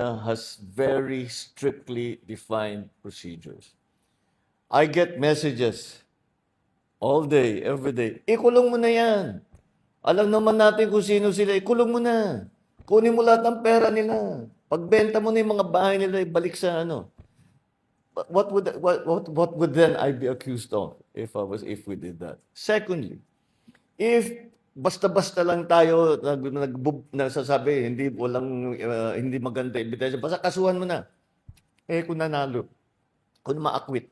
has very strictly defined procedures. I get messages all day, every day. Ikulong mo na yan. Alam naman natin kung sino sila. Ikulong mo na. Kunin mo lahat ng pera nila. Pagbenta mo na yung mga bahay nila, ibalik sa ano. What would then I be accused of if we did that? Secondly, if basta-basta lang tayo nasasabi hindi maganda ebidensya, basta kasuhan mo na. Kung nanalo, kung maakwit,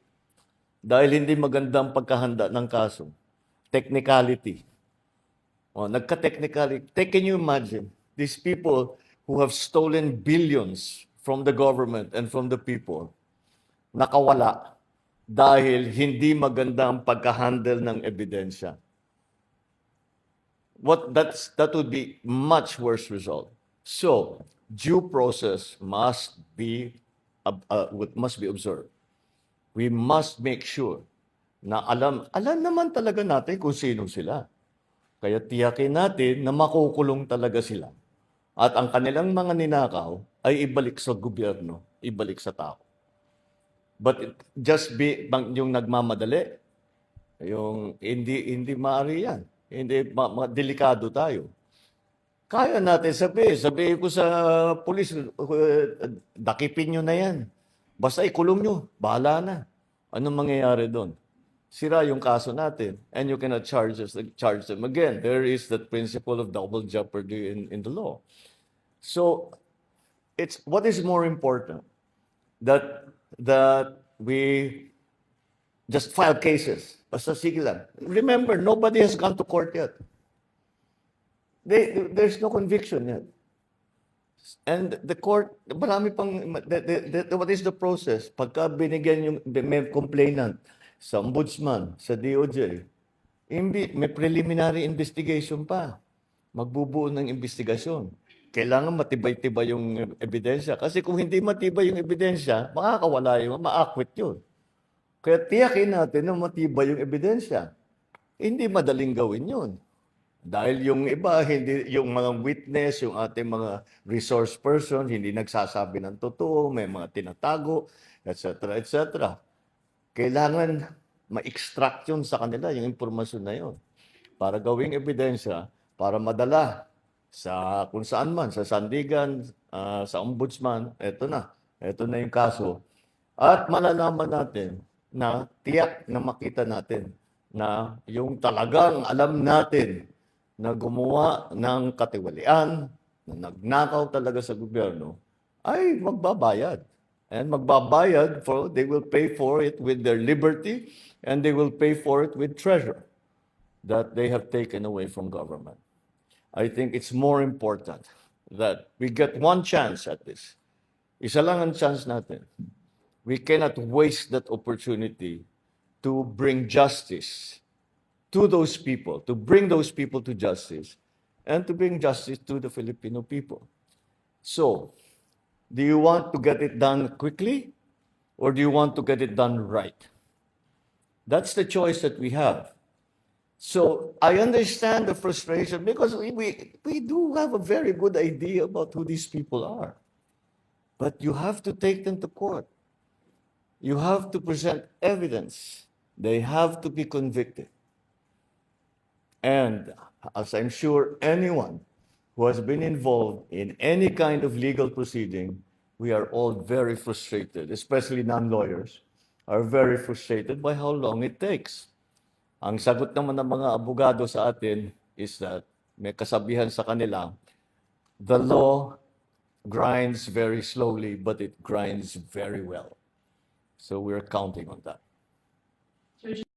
dahil hindi maganda ang pagkahanda ng kaso, technicality. Nagka-technicality. Can you imagine these people who have stolen billions from the government and from the people, nakawala dahil hindi maganda ang pagka-handle ng ebidensya? That would be much worse result. So, due process must be observed. We must make sure na alam naman talaga natin kung sino sila. Kaya tiyakin natin na makukulong talaga sila. At ang kanilang mga ninakaw ay ibalik sa gobyerno, ibalik sa tao. But yung nagmamadali, yung hindi maaari yan. Hindi, delikado tayo. Kaya natin sabihin ko sa pulis, dakipin nyo na yan. Basta ikulong nyo, bahala na. Anong mangyayari doon? Sira yung kaso natin, and you cannot charge them again. There is that principle of double jeopardy in the law. So, what is more important? That we just file cases. Basta sige lang. Remember, nobody has gone to court yet. There's no conviction yet. And the court, marami pang, what is the process? Pagka binigyan yung may complainant sa ombudsman, sa DOJ, may preliminary investigation pa. Magbubuo ng investigasyon. Kailangan matibay-tibay yung ebidensya. Kasi kung hindi matibay yung ebidensya, makakawala yun, maakwit yun. Kaya tiyakin natin na matibay yung ebidensya. Hindi madaling gawin yun. Dahil yung iba, yung mga witness, yung ating mga resource person, hindi nagsasabi ng totoo, may mga tinatago, etc., etc. Kailangan ma-extract yun sa kanila, yung impormasyon na yun, para gawing ebidensya, para madala sa kung saan man, sa sandigan, sa ombudsman, ito na yung kaso. At malalaman natin na tiyak na makita natin na yung talagang alam natin na gumawa ng katiwalian, na nagnakaw talaga sa gobyerno, ay magbabayad. And magbabayad they will pay for it with their liberty, and they will pay for it with treasure that they have taken away from government. I think it's more important that we get one chance at this. Isa lang ang chance natin. We cannot waste that opportunity to bring justice to those people, to bring those people to justice, and to bring justice to the Filipino people. So, do you want to get it done quickly, or do you want to get it done right? That's the choice that we have. So, I understand the frustration because we do have a very good idea about who these people are. But you have to take them to court. You have to present evidence. They have to be convicted. And as I'm sure anyone who has been involved in any kind of legal proceeding, we are all very frustrated, especially non-lawyers, are very frustrated by how long it takes. Ang sagot naman ng mga abogado sa atin is that may kasabihan sa kanila, the law grinds very slowly, but it grinds very well. So we're counting on that.